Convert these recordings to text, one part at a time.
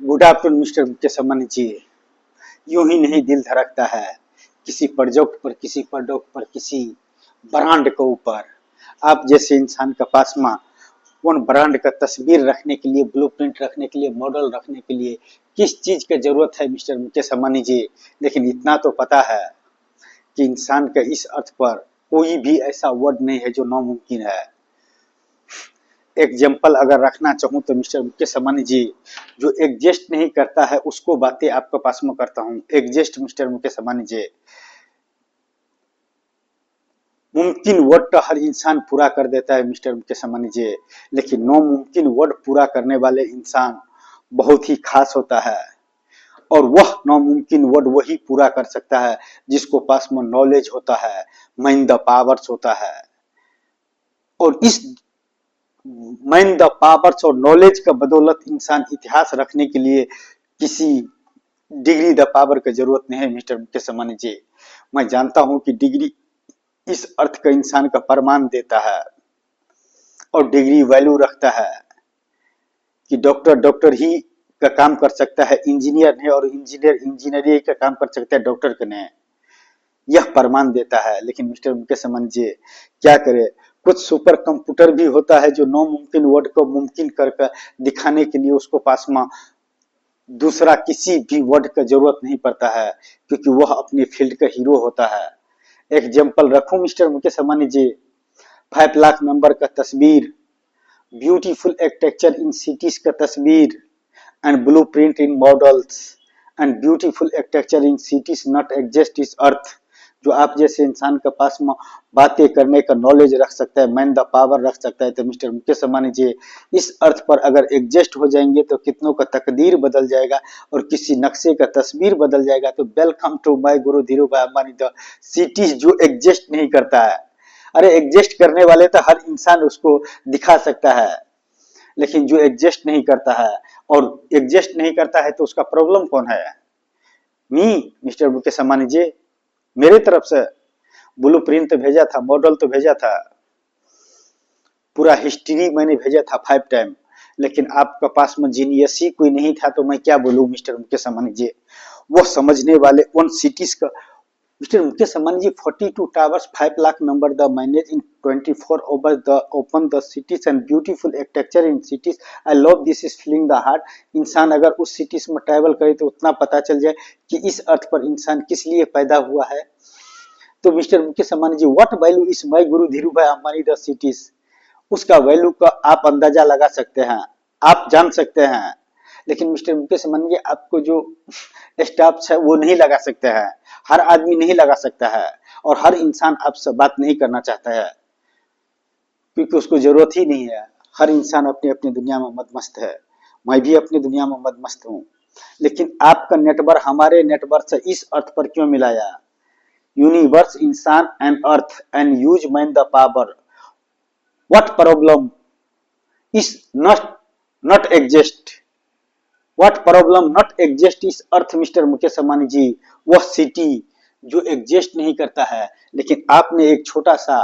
Good afternoon mister Mukesh Ambani ji. यूं ही नहीं दिल धड़कता है किसी प्रोजेक्ट पर, किसी प्रोडक्ट पर, किसी ब्रांड के ऊपर। आप जैसे इंसान के पास में उन ब्रांड का तस्वीर रखने के लिए, ब्लूप्रिंट रखने के लिए, मॉडल रखने के लिए किस चीज की जरूरत है मिस्टर मुकेश अंबानी जी। लेकिन इतना तो पता है कि इंसान के इस अर्थ पर कोई भी ऐसा वर्ड नहीं है जो नामुमकिन है। एग्जाम्पल अगर रखना चाहूँ तो मिस्टर मुकेश अंबानी जी, जो एग्जिस्ट नहीं करता है उसको बातें आपके पास में करता हूँ। एग्जिस्ट मिस्टर मुकेश अंबानी जी, मुमकिन वर्ड तो हर इंसान पूरा कर देता है मिस्टर मुकेश अंबानी जी, लेकिन नामुमकिन वर्ड पूरा करने वाले इंसान बहुत ही खास होता है। और वह नामुमकिन वर्ड वही पूरा कर सकता है जिसको पास में नॉलेज होता है, माइंड द पावर्स होता है। और इस माइंड द पावर्स और नॉलेज का बदौलत इंसान इतिहास रखने के लिए किसी डिग्री द पावर की जरूरत नहीं है मिस्टर मुकेश अंबानी जी। मैं जानता हूं कि डिग्री इस अर्थ का इंसान का प्रमाण देता है और डिग्री वैल्यू रखता है कि डॉक्टर डॉक्टर ही का काम कर सकता है, इंजीनियर नहीं, और इंजीनियर इंजीनियरिंग का काम कर सकता है, डॉक्टर का नहीं। यह प्रमाण देता है। लेकिन मिस्टर मुकेश अंबानी जी, क्या करे, कुछ सुपर कंप्यूटर भी होता है जो नामुमकिन वर्ड को मुमकिन करके दिखाने के लिए उसको पास में दूसरा किसी भी वर्ड का जरूरत नहीं पड़ता है, क्योंकि वह अपने फील्ड का हीरो होता है। एग्जाम्पल रखूं मिस्टर मुकेश अंबानी जी, 5 लाख नंबर का तस्वीर, ब्यूटीफुल आर्किटेक्चर इन सिटीज का तस्वीर, and blue print in models, and beautiful architecture in cities not exist is अर्थ। जो आप जैसे इंसान के पास में बातें करने का नॉलेज रख सकता है, मैन द पावर रख सकता है, तो मिस्टर मुकेश अंबानी जी, इस अर्थ पर अगर एग्जिस्ट हो जाएंगे तो कितनों का तकदीर बदल जाएगा और किसी नक्शे का तस्वीर बदल जाएगा। तो welcome to my guru Dhirubhai Ambani the cities जो एग्जिस्ट नहीं करता है। अरे एग्जिस्ट करने वाले तो हर इंसान उसको दिखा सकता है, लेकिन जो एग्जिस्ट नहीं करता है, और एग्जिस्ट नहीं करता है तो उसका प्रॉब्लम कौन है? मी मिस्टर मुकेश अंबानी जी, मेरे तरफ से ब्लूप्रिंट तो भेजा था, मॉडल तो भेजा था, पूरा हिस्ट्री मैंने भेजा था 5 टाइम, लेकिन आपके पास में जीनियस ही कोई नहीं था। तो मैं क्या बोलूं मिस्टर मुकेश अंबानी जी। वो समझने वाले उन सिटीज का mister Mukesh Ambani ji, 42 towers, 5 lakh number the manage in 24 over the open the cities and beautiful architecture in cities. I love this is feeling the heart. इंसान अगर उस सिटीज में ट्रैवल करे तो उतना पता चल जाए कि इस अर्थ पर इंसान किस लिए पैदा हुआ है। तो mister Mukesh Ambani ji, what value is my guru Dhirubhai Ambani the cities, उसका वैल्यू का आप अंदाजा लगा सकते हैं, आप जान सकते हैं। लेकिन मिस्टर मुकेश अंबानी जी, आपको जो स्टाफ है वो नहीं लगा सकते हैं, हर आदमी नहीं लगा सकता है, और हर इंसान आपसे बात नहीं करना चाहता है क्योंकि उसको जरूरत ही नहीं है। हर इंसान अपनी अपनी दुनिया में मदमस्त है, मैं भी अपनी दुनिया में मदमस्त हूँ। लेकिन आपका नेटवर्क हमारे नेटवर्क से इस अर्थ पर क्यों मिलाया? यूनिवर्स, इंसान and earth and use man the power. What problem is not exist, what problem not exist is earth mister Mukesh Ambani जी। वह सिटी जो एग्जिस्ट नहीं करता है, लेकिन आपने एक छोटा सा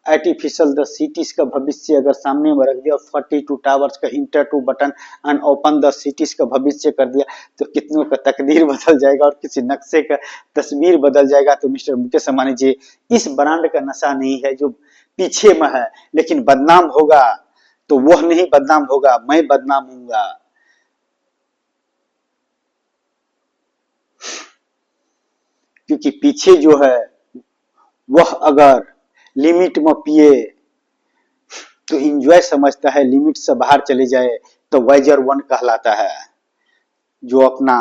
आर्टिफिशियल द सिटीज का भविष्य अगर सामने में रख दिया, 42 टावर्स का enter to button and open the cities का भविष्य कर दिया, तो कितनों का तकदीर बदल जाएगा और किसी नक्शे का तस्वीर बदल जाएगा। तो मिस्टर मुकेश अंबानी जी, इस ब्रांड का नशा नहीं है जो पीछे में है, लेकिन बदनाम होगा तो वह नहीं बदनाम होगा, मैं बदनाम हूंगा। क्योंकि पीछे जो है वह अगर लिमिट में पिए तो इंजॉय समझता है, लिमिट से बाहर चले जाए तो वाइजर वन कहलाता है, जो अपना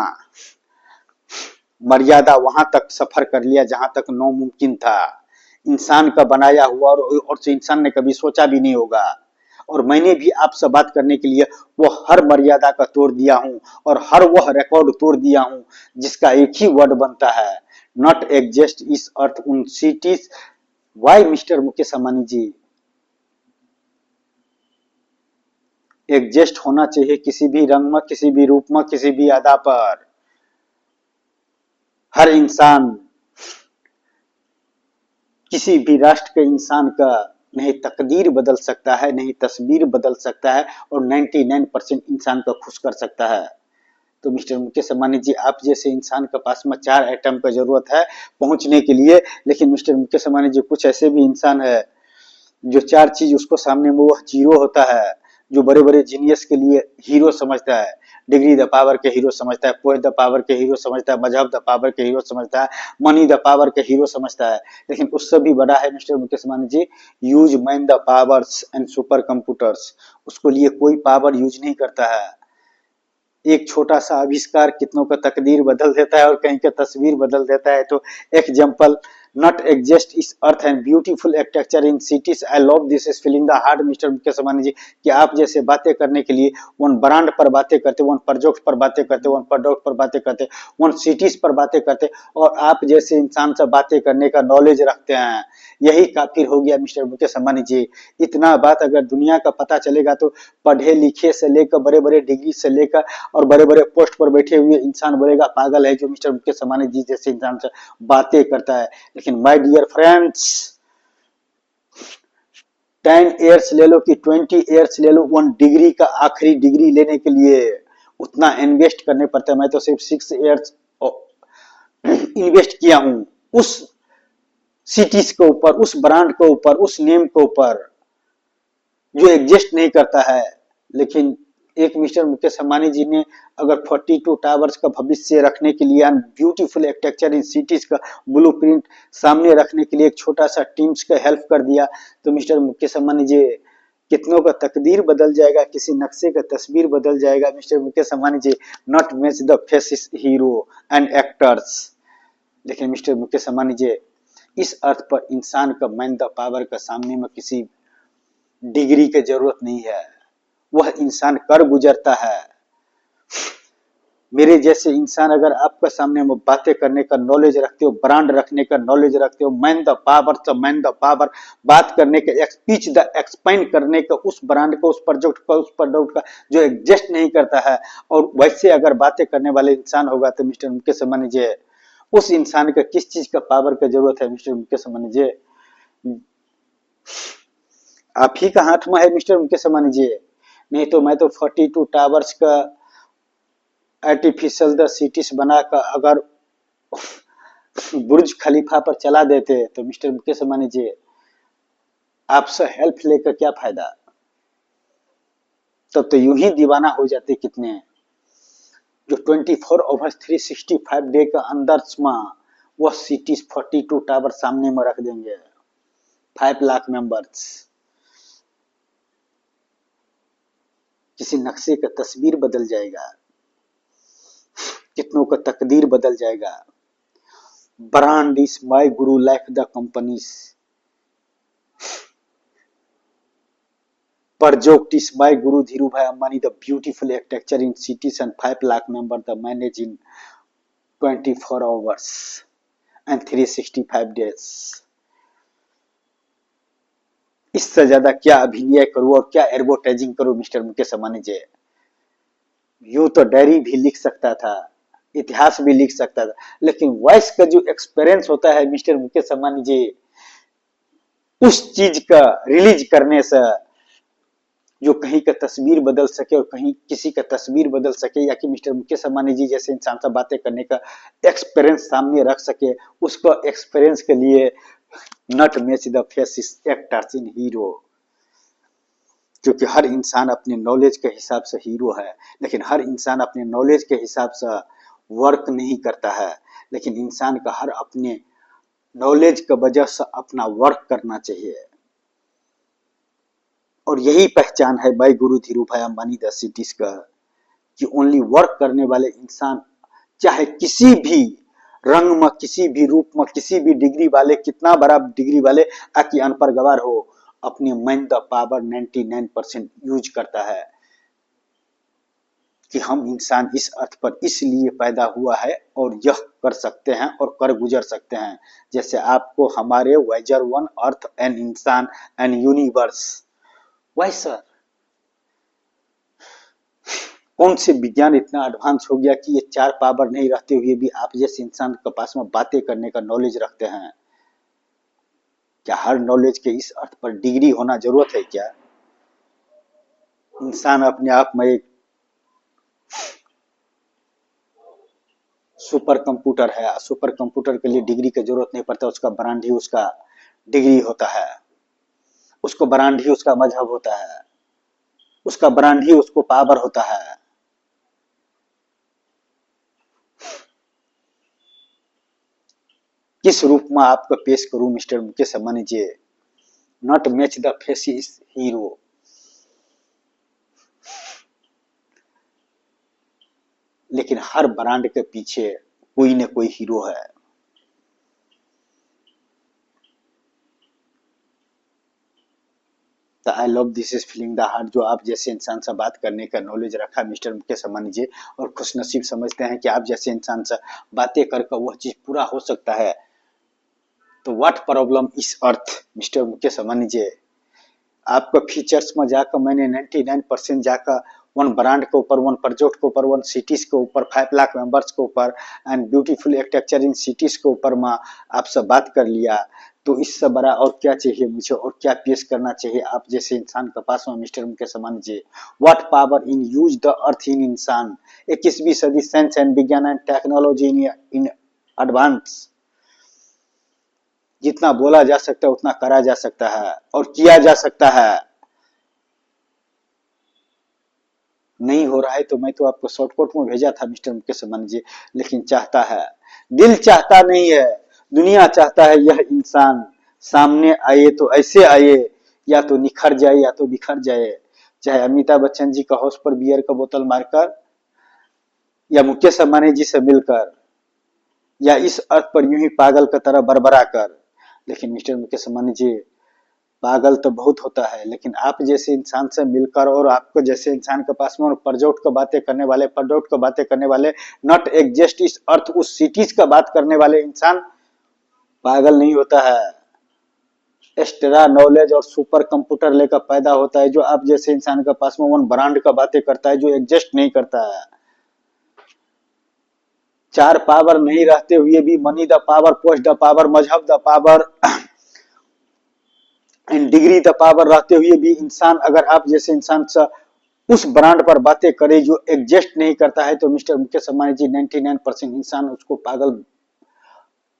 मर्यादा वहां तक सफर कर लिया जहां तक नामुमकिन था, इंसान का बनाया हुआ, और से इंसान ने कभी सोचा भी नहीं होगा। और मैंने भी आपसे बात करने के लिए वो हर मर्यादा का तोड़ दिया हूं और हर वह रिकॉर्ड तोड़ दिया हूं जिसका एक ही वर्ड बनता है, not exist is earth in cities. Why mister Mukesh Ambani ji, exist होना चाहिए किसी भी रंग में, किसी भी रूप में, किसी भी अदा पर। हर इंसान, किसी भी राष्ट्र के इंसान का नहीं तकदीर बदल सकता है, नहीं तस्वीर बदल सकता है, और 99% इंसान को खुश कर सकता है। तो मिस्टर मुकेश अंबानी जी, आप जैसे इंसान के पास में 4 एटम का जरूरत है पहुंचने के लिए, लेकिन मिस्टर मुकेश अंबानी जी कुछ ऐसे भी इंसान है जो 4 चीज उसको सामने में वो जीरो होता है, जो बड़े बड़े जीनियस के लिए हीरो समझता है। डिग्री द पावर के हीरो समझता है, पोस्ट द पावर के हीरो समझता है, मजहब द पावर के हीरो समझता है, मनी द पावर के हीरो समझता है। लेकिन उससे भी बड़ा है mister Mukesh Ambani ji, use man the powers and super computers. उसको लिए कोई पावर यूज नहीं करता है। एक छोटा सा आविष्कार कितनों का तकदीर बदल देता है और कहीं का तस्वीर बदल देता है। तो example, not exist is earth and beautiful architecture in cities, I love this is feeling the heart mister Mukesh Ambani ji, कि आप जैसे बातें करने के लिए वन ब्रांड पर बातें करते, वन प्रोजेक्ट पर बातें करते, वन प्रोडक्ट पर बातें करते, वन सिटीज पर बातें करते, और आप जैसे इंसान से बातें करने का नॉलेज रखते हैं, यही काफी हो गया मिस्टर मुकेश अंबानी जी। इतना बात अगर दुनिया का पता चलेगा तो पढ़े लिखे से लेकर बड़े बड़े डिग्री से लेकर और बड़े बड़े पोस्ट पर बैठे हुए इंसान बोलेगा पागल है जो मिस्टर मुकेश अंबानी जी जैसे इंसान से बातें करता है। लेकिन माय डियर फ्रेंड्स, 10 ईयर्स ले लो कि 20 ईयर्स ले लो, वन डिग्री का आखिरी डिग्री लेने के लिए उतना इन्वेस्ट करने पड़ता है। मैं तो सिर्फ 6 ईयर्स इन्वेस्ट किया हूं उस सिटीज के ऊपर, उस ब्रांड के ऊपर, उस नेम के ऊपर जो एग्जिस्ट नहीं करता है। लेकिन एक मिस्टर मुकेश अंबानी जी ने अगर 42 टावर्स का भविष्य रखने के लिए, ब्यूटीफुल आर्किटेक्चर इन सिटीज का ब्लूप्रिंट सामने रखने के लिए एक छोटा सा टीम्स का हेल्प कर दिया, तो मिस्टर मुकेश अंबानी जी कितनों का तकदीर बदल जाएगा, किसी नक्शे का तस्वीर बदल जाएगा। Mister Mukesh Ambani ji not match the faces hero and actors. लेकिन मिस्टर मुकेश अंबानी जी इस अर्थ पर इंसान का मैन द पावर का सामने में किसी डिग्री की जरूरत नहीं है, वह इंसान कर गुजरता है। मेरे जैसे इंसान अगर आपका सामने में बातें करने का नॉलेज रखते हो, ब्रांड रखने का नॉलेज रखते हो, मैन द पावर तो मैन द पावर बात करने का, स्पीच द एक्सप्लेन करने का, उस ब्रांड का, उस प्रोजेक्ट का, उस प्रोडक्ट का जो एग्जिस्ट नहीं करता है, और वैसे अगर बातें करने वाले इंसान होगा तो मिस्टर मुकेश अंबानी जी उस इंसान का किस चीज का पावर का जरूरत है। मिस्टर मुकेश अंबानी जी आप ही का हाथ में है मिस्टर मुकेश अंबानी जी। नहीं तो मैं तो 42 टावर्स का आर्टिफिशियल द सिटीज बनाकर अगर बुर्ज खलीफा पर चला देते तो मिस्टर मुकेश अंबानी जी आपसे हेल्प लेकर क्या फायदा, तब तो यूं ही दीवाना हो जाते कितने जो 24/365 डे के अंदर में वह सिटीज 42 टावर सामने में रख देंगे, 5 लाख मेंबर्स। किसी नक्शे का तस्वीर बदल जाएगा, कितनों का तकदीर बदल जाएगा। Brand is my Guru like the companies, project is my guru Dhirubhai Ambani the beautiful architecture in cities and 5 lakh member the manage in 24 hours and 365 days. इससे ज्यादा क्या अभिनय करूं और क्या एडवर्टाइजिंग करूं मिस्टर मुकेश अंबानी जी। यूं तो डायरी भी लिख सकता था, इतिहास भी लिख सकता था, लेकिन वॉइस का जो एक्सपीरियंस होता है मिस्टर मुकेश अंबानी जी, उस चीज का रिलीज करने से जो कहीं का तस्वीर बदल सके और कहीं किसी का तस्वीर बदल सके, या कि मिस्टर मुकेश अंबानी जी जैसे इंसान से बातें करने का एक्सपीरियंस सामने रख सके, उसको एक्सपीरियंस के लिए not match the face actors in hero. क्योंकि हर इंसान अपने नॉलेज के हिसाब से हीरो है, लेकिन हर इंसान अपने नॉलेज के हिसाब से वर्क नहीं करता है। लेकिन इंसान का हर अपने नॉलेज की वजह से अपना वर्क करना चाहिए, और यही पहचान है भाई गुरु Dhirubhai Ambani the cities का, कि ओनली वर्क करने वाले इंसान चाहे किसी भी रंग में, किसी भी रूप में, किसी भी डिग्री वाले, कितना बड़ा डिग्री वाले आकि अनपढ़ गवार हो, अपने मैन द पावर 99% यूज करता है। कि हम इंसान इस अर्थ पर इसलिए पैदा हुआ है और यह कर सकते हैं और कर गुजर सकते हैं। जैसे आपको हमारे वेजर वन अर्थ एंड इंसान एंड यूनिवर्स, वैसा कौन से विज्ञान इतना एडवांस हो गया कि ये 4 पावर नहीं रहते हुए भी आप जैसे इंसान के पास में बातें करने का नॉलेज रखते हैं। क्या हर नॉलेज के इस अर्थ पर डिग्री होना जरूरत है क्या? इंसान अपने आप में एक सुपर कंप्यूटर है, सुपर कंप्यूटर के लिए डिग्री की जरूरत नहीं पड़ता, उसका ब्रांड ही उसका डिग्री होता है, उसको ब्रांड ही उसका मजहब होता है, उसका ब्रांड ही उसको पावर होता है। किस रूप में आपको पेश करूं mister Mukesh Ambani ji? Not match the face is hero. लेकिन हर ब्रांड के पीछे कोई न कोई हीरो है। आई love this is feeling the heart, जो आप जैसे इंसान से बात करने का नॉलेज रखा मिस्टर मुकेश अंबानी जी, और खुशनसीब समझते हैं कि आप जैसे इंसान से बातें करके वह चीज पूरा हो सकता है। तो व्हाट प्रॉब्लम इस अर्थ मिस्टर मुकेश अंबानी जी? आपका फीचर्स में जाकर मैंने 99% जाकर वन ब्रांड के ऊपर, वन प्रोजेक्ट के ऊपर, वन सिटीज के ऊपर, 5 लाख मेंबर्स के ऊपर and beautiful architecture in cities के ऊपर मैं आपसे बात कर लिया। तो इससे बड़ा और क्या चाहिए मुझे, और क्या पेश करना चाहिए आप जैसे इंसान के पास में mister Mukesh Ambani ji? What power in use the earth in इंसान? 21वीं सदी साइंस एंड विज्ञान एंड टेक्नोलॉजी इन एडवांस। जितना बोला जा सकता है उतना करा जा सकता है और किया जा सकता है। नहीं हो रहा है तो मैं तो आपको शॉर्टकट में भेजा था मिस्टर मुकेश अंबानी जी, लेकिन चाहता है, दिल चाहता नहीं है, दुनिया चाहता है यह इंसान सामने आए तो ऐसे आए, या तो निखर जाए या तो बिखर जाए। चाहे अमिताभ बच्चन जी का हाउस पर बियर का बोतल मारकर, या मुकेश अंबानी जी से मिलकर, या इस अर्थ पर यूं ही पागल की तरह बरबरा कर। लेकिन मिस्टर मुकेश अंबानी जी, पागल तो बहुत होता है, लेकिन आप जैसे इंसान से मिलकर और आपको जैसे इंसान के पास में प्रोजेक्ट की बातें करने वाले, प्रोजेक्ट की बातें करने वाले, नॉट एग्जस्ट इस अर्थ उस सिटीज का बात करने वाले इंसान पागल नहीं होता है। एक्स्ट्रा नॉलेज और सुपर कंप्यूटर लेकर पैदा होता है, जो आप जैसे इंसान के पास में वन ब्रांड का बातें करता है, जो एग्जस्ट नहीं करता है। 4 पावर नहीं रहते हुए भी money the power, post the power, मजहब the power and degree the power रहते हुए भी इंसान, अगर आप जैसे इंसान से उस ब्रांड पर बातें करे जो एग्जिस्ट नहीं करता है, तो मिस्टर मुकेश अंबानी जी 99% इंसान उसको पागल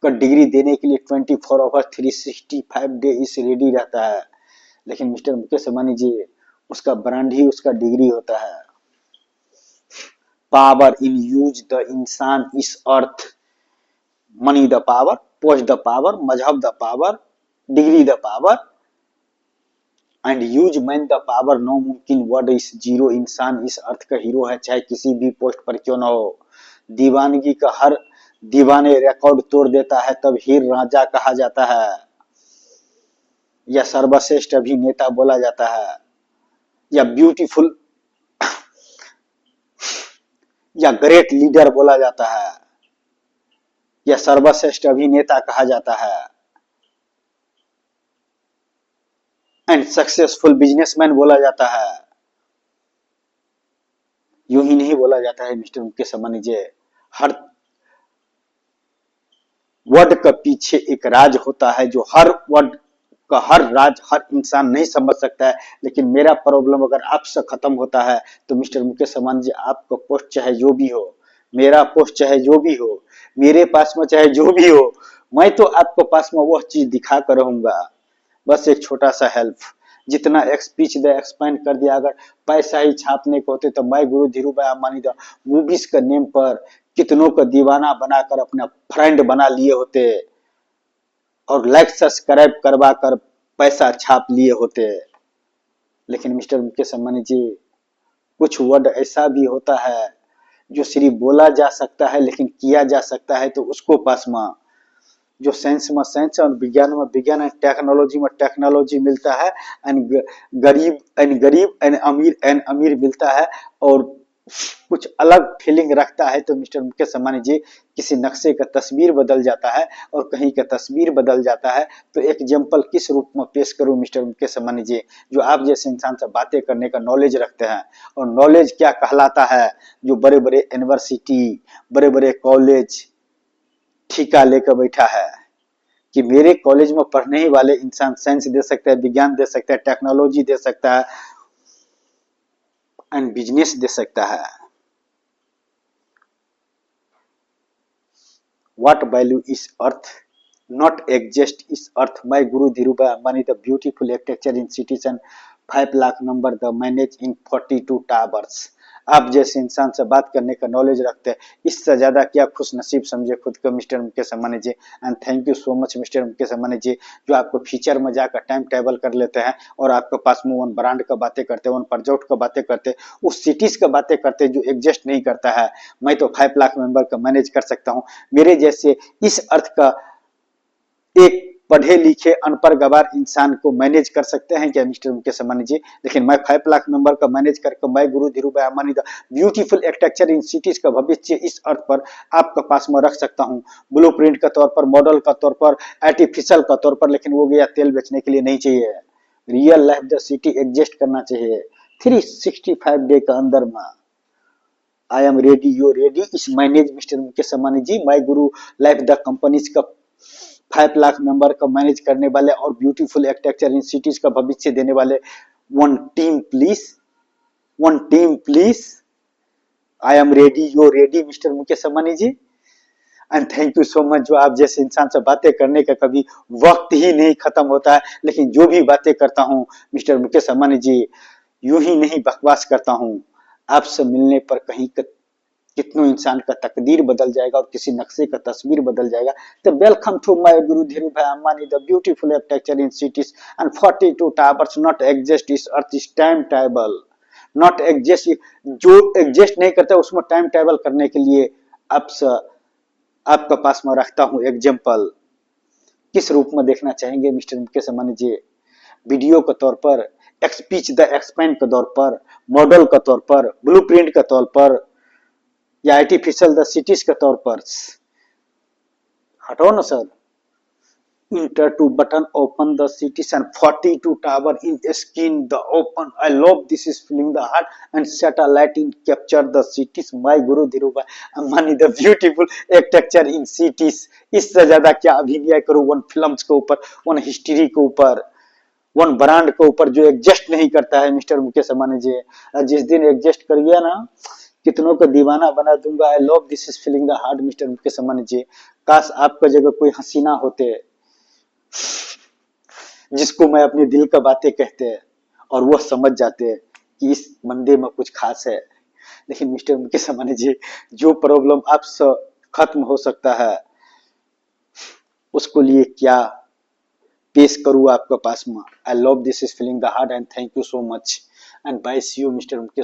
का डिग्री देने के लिए 24 आवर 365 डे इस रेडी रहता है। लेकिन मिस्टर मुकेश अंबानी जी, उसका ब्रांड ही उसका डिग्री होता है। पावर इन यूज द इंसान is earth, money the power, post the power, मजहब the power, degree the power and use man the power, no मुमकिन वर्ड इस जीरो। इंसान इस अर्थ का हीरो है, चाहे किसी भी पोस्ट पर क्यों ना हो। दीवानगी का हर दीवाने रिकॉर्ड तोड़ देता है, तब हीर राजा कहा जाता है, या सर्वश्रेष्ठ अभिनेता बोला जाता है, या ब्यूटीफुल, या ग्रेट लीडर बोला जाता है, या सर्वश्रेष्ठ अभिनेता कहा जाता है, एंड सक्सेसफुल बिजनेसमैन बोला जाता है। यूं ही नहीं बोला जाता है मिस्टर मुकेश अंबानी जी। हर वर्ड का पीछे एक राज होता है, जो हर वर्ड का हर राज हर इंसान नहीं समझ सकता है। लेकिन मेरा प्रॉब्लम अगर आपसे खत्म होता है तो मिस्टर मुकेश अंबानी जी, आपका पोस्ट चाहे जो भी हो, मेरा पोस्ट चाहे जो भी हो, मेरे पास में चाहे जो भी हो, मैं तो आपको पास में वह चीज दिखा कर रहूंगा। बस एक छोटा सा हेल्प, जितना स्पीच द एक्सपेंड कर दिया, अगर पैसा ही छापने को होते तो मैं गुरु Dhirubhai Ambani the movies के नेम पर कितनों को दीवाना बनाकर अपना फ्रेंड बना लिए होते, और लाइक सब्सक्राइब करवा कर पैसा छाप लिए होते। लेकिन मिस्टर मुकेश अंबानी जी, कुछ वर्ड ऐसा भी होता है जो सिर्फ बोला जा सकता है लेकिन किया जा सकता है, तो उसको पास में, जो साइंस में साइंस और विज्ञान में विज्ञान एंड टेक्नोलॉजी में टेक्नोलॉजी मिलता है, एंड गरीब एंड अमीर मिलता है, और कुछ अलग फीलिंग रखता है, तो मिस्टर मुकेश अंबानी जी, किसी नक्शे का तस्वीर बदल जाता है और कहीं का तस्वीर बदल जाता है। तो एग्जाम्पल किस रूप में पेश करूं मिस्टर मुकेश अंबानी जी, जो आप जैसे इंसान से बातें करने का नॉलेज रखते हैं। और नॉलेज क्या कहलाता है, जो बड़े बड़े यूनिवर्सिटी, बड़े बड़े कॉलेज ठीका लेकर बैठा है कि मेरे कॉलेज में पढ़ने ही वाले इंसान साइंस दे सकता है, विज्ञान दे सकता है, टेक्नोलॉजी दे सकता है एंड बिजनेस दे सकता है। what value is earth not exist is earth my guru dhirubhai ambani the beautiful architecture in cities and 5 lakh number the manage in 42 towers। आप जैसे इंसान से बात करने का नॉलेज रखते हैं, इससे ज्यादा क्या खुश नसीब समझे खुद को mister Mukesh Ambani ji. And thank you so much mister Mukesh Ambani ji, जो आपको फ्यूचर में जाकर टाइम टेबल कर लेते हैं और आपके पास में वन ब्रांड का बातें करते हैं, वन प्रोजेक्ट का बातें करते हैं, उस सिटीज का बातें करते हैं जो एग्जिस्ट नहीं करता है। मैं तो 5 लाख मेंबर का मैनेज कर सकता हूँ, मेरे जैसे इस अर्थ का एक पढ़े लिखे अनपढ़ गवार इंसान को मैनेज कर सकते हैं क्या मिस्टर मुकेश अंबानी जी। लेकिन मैं 5 लाख मेंबर का मैनेज करके मैं गुरु Dhirubhai Ambani the beautiful architecture in cities का भविष्य इस अर्थ पर आपके पास में रख सकता हूं, ब्लूप्रिंट का तौर पर, मॉडल का तौर पर, आर्टिफिशियल का तौर पर। लेकिन वो गया तेल बेचने के लिए नहीं चाहिए, real life the city exist करना चाहिए 365 डे के अंदर में। आई एम रेडी, यू रेडी इस manage mister Mukesh Ambani ji. My Guru life the companies का 5 लाख मेंबर का मैनेज करने वाले और ब्यूटीफुल आर्किटेक्चर इन सिटीज का भविष्य देने वाले one team please, one team please. I am ready, you ready mister Mukesh Ambani ji. And thank you so much, जो आप जैसे इंसान से बातें करने का कभी वक्त ही नहीं खत्म होता है। लेकिन जो भी बातें करता हूँ मिस्टर मुकेश अंबानी जी, यूं ही नहीं बकवास करता हूँ, आपसे मिलने पर कहीं कितनों इंसान का तकदीर बदल जाएगा और किसी नक्शे का तस्वीर बदल जाएगा। तो welcome to my guru Dhirubhai Ambani the beautiful architecture in cities and 42 towers not exist is earth is time table not exist, जो एग्जिस्ट नहीं करता उसमें टाइम टेबल करने के लिए आपका पास में रखता हूं एग्जाम्पल। किस रूप में देखना चाहेंगे मिस्टर मुकेश अंबानी जी, वीडियो के तौर पर, एक्सपीच द एक्सपेंड के तौर पर, मॉडल के तौर पर, ब्लूप्रिंट के तौर पर, या आर्टिफिशियल द सिटीज के तौर पर। हटाओ ना sir, enter to button open the cities and 42 tower in screen the open I love this is feeling the heart and satellite in capture the cities my guru Dhirubhai Ambani the beautiful architecture in cities. इससे ज्यादा क्या अभिनय करूं one films के ऊपर, one history के ऊपर, one brand के ऊपर जो एग्जिस्ट नहीं करता है मिस्टर मुकेश अंबानी जी। जिस दिन एग्जिस्ट कर गया ना, कितनों को दीवाना बना दूंगा। I love this is feeling the heart mister Mukesh Ambani ji. काश आपका जगह कोई हसीना होते जिसको मैं अपने दिल का बातें कहते और वो समझ जाते कि इस बंदे में कुछ खास है। लेकिन मिस्टर मुकेश अंबानी जी, जो प्रॉब्लम आपसे खत्म हो सकता है उसको लिए क्या पेश करूँ आपके पास में। I love this is feeling the heart and thank you so much and bye see you mister Mukesh.